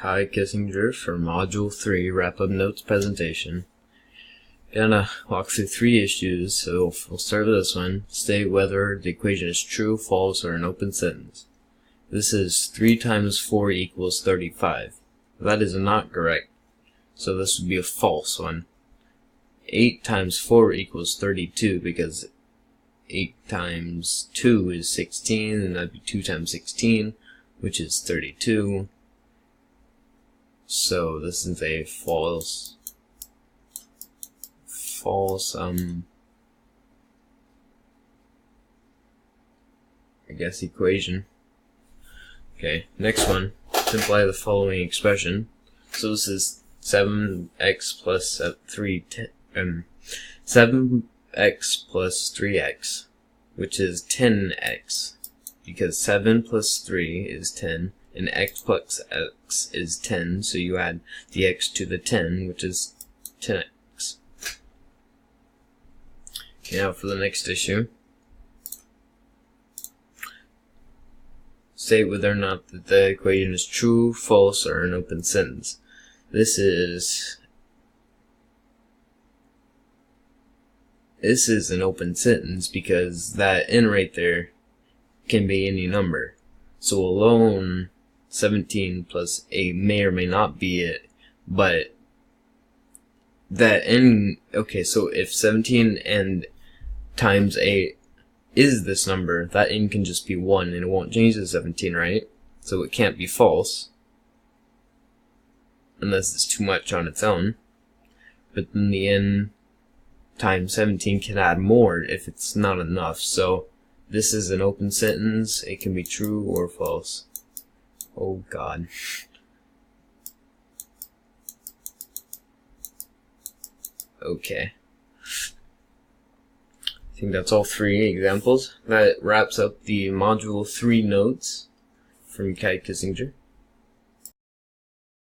Kai Kissinger for Module 3 Wrap-Up Notes Presentation. Gonna walk through 3 issues, so we'll start with this one. State whether the equation is true, false, or an open sentence. This is 3 times 4 equals 35. That is not correct, so this would be a false one. 8 times 4 equals 32 because 8 times 2 is 16, and that'd be 2 times 16, which is 32. So this is a false I guess equation. Okay, next one. Simplify the following expression. So this is 7x plus 7x plus 3x, which is 10x, because 7 plus 3 is 10, and x plus x is 10, so you add the x to the 10, which is 10x. Okay, now for the next issue. State whether or not that the equation is true, false, or an open sentence. This is an open sentence because that n right there can be any number. So alone, 17 plus 8 may or may not be it, but that n, okay, so if 17 and times 8 is this number, that n can just be 1 and it won't change to 17, right? So it can't be false unless it's too much on its own. But then the n times 17 can add more if it's not enough. So this is an open sentence. It can be true or false. Oh god. Okay. I think that's all 3 examples. That wraps up the Module 3 notes from Kai Kissinger.